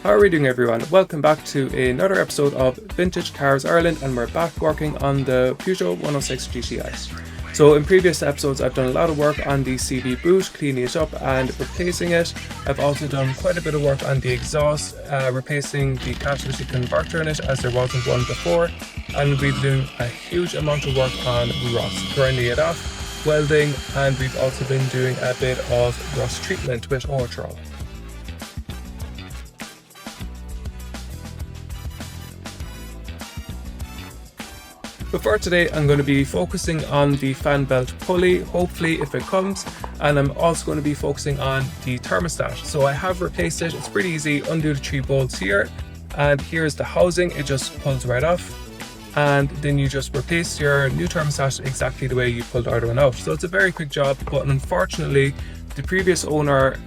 How are we doing, everyone? Welcome back to another episode of Vintage Cars Ireland, and we're back working on the Peugeot 106 GTI. So in previous episodes I've done a lot of work on the CV boot, cleaning it up and replacing it. I've also done quite a bit of work on the exhaust, replacing the catalytic converter in it as there wasn't one before, and we've been doing a huge amount of work on rust, grinding it off, welding, and we've also been doing a bit of rust treatment with Ortrol. But for today, I'm going to be focusing on the Fanbelt Pulley, hopefully if it comes, and I'm also going to be focusing on the thermostat. So I have replaced it. It's pretty easy. Undo the 3 bolts here, and here's the housing. It just pulls right off, and then you just replace your new thermostat exactly the way you pulled the other one out. So it's a very quick job, but unfortunately the previous owner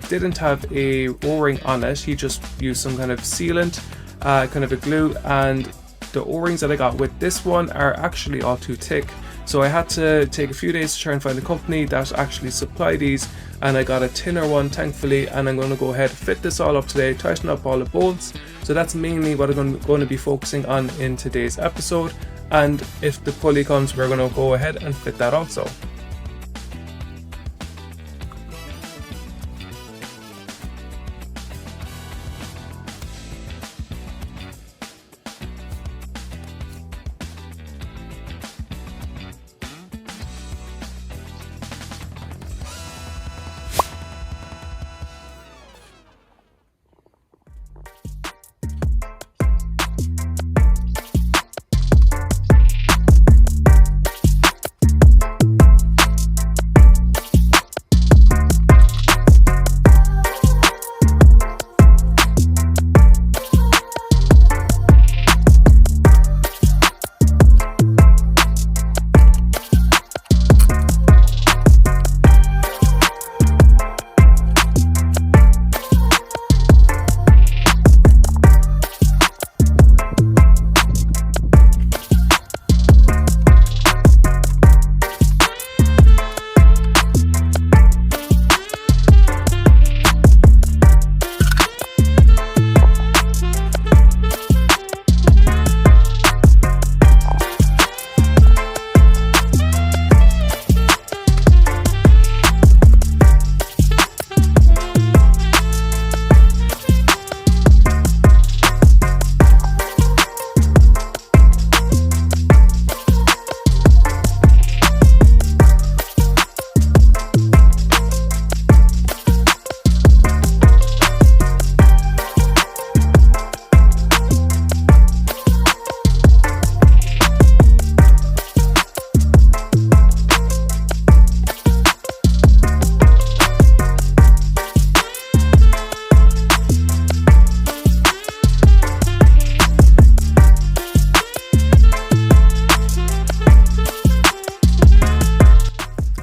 didn't have a O-ring on it. He just used some kind of sealant, kind of a glue, and the O-rings that I got with this one are actually all too thick. So I had to take a few days to try and find a company that actually supply these, and I got a thinner one thankfully, and I'm going to go ahead and fit this all up today, tighten up all the bolts. So that's mainly what I'm going to be focusing on in today's episode, and if the pulley comes we're going to go ahead and fit that also.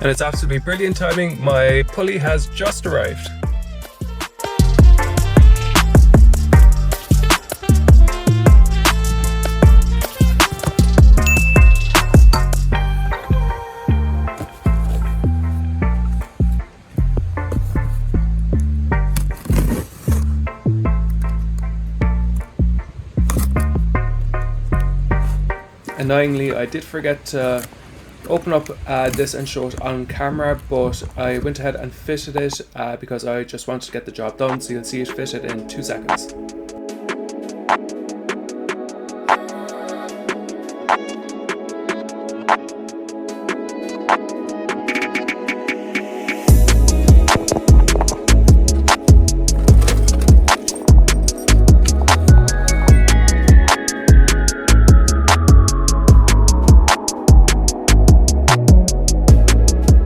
And it's absolutely brilliant timing. My pulley has just arrived. Annoyingly, I did forget to open up this and show it on camera, but I went ahead and fitted it because I just wanted to get the job done, so you'll see it fitted in 2 seconds.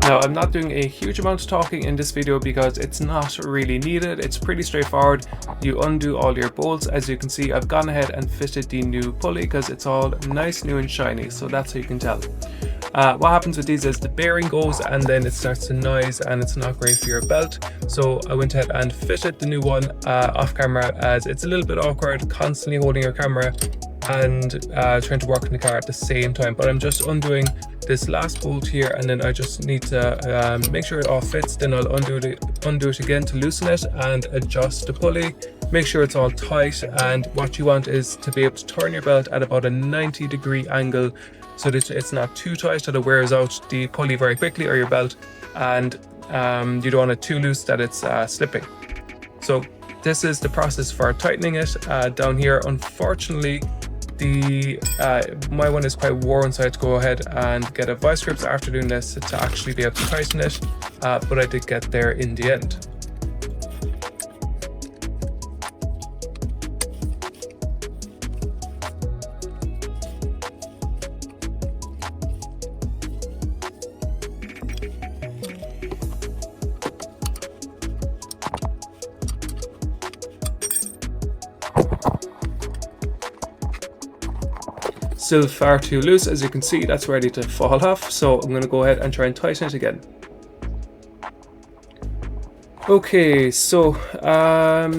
Now, I'm not doing a huge amount of talking in this video because it's not really needed. It's pretty straightforward. You undo all your bolts. As you can see, I've gone ahead and fitted the new pulley because it's all nice, new and shiny, so that's how you can tell. What happens with these is the bearing goes and then it starts to noise and it's not great for your belt. So I went ahead and fitted the new one off camera, as it's a little bit awkward constantly holding your camera and trying to work in the car at the same time. But I'm just undoing this last bolt here, and then I just need to make sure it all fits. Then I'll undo it again to loosen it and adjust the pulley, make sure it's all tight, and what you want is to be able to turn your belt at about a 90-degree angle so that it's not too tight that it wears out the pulley very quickly, or your belt, and you don't want it too loose that it's slipping. So this is the process for tightening it. Down here, unfortunately, my one is quite worn, so I had to go ahead and get a vice grips after doing this to actually be able to tighten it, but I did get there in the end. Still far too loose, as you can see. That's ready to fall off, so I'm going to go ahead and try and tighten it again. Okay, so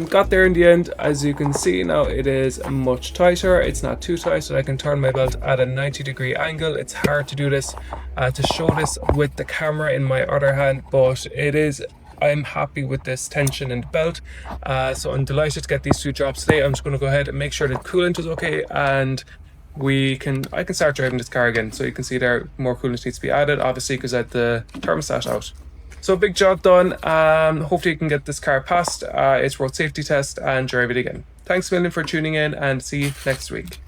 got there in the end. As you can see now, it is much tighter. It's not too tight, so I can turn my belt at a 90-degree angle. It's hard to do this, to show this with the camera in my other hand, but I'm happy with this tension in the belt. So I'm delighted to get these 2 jobs today. I'm just going to go ahead and make sure that coolant is okay, and I can start driving this car again. So you can see there, more coolant needs to be added, obviously, because I had the thermostat out. So big job done. Hopefully you can get this car passed its road safety test and drive it again. Thanks a million for tuning in, and see you next week.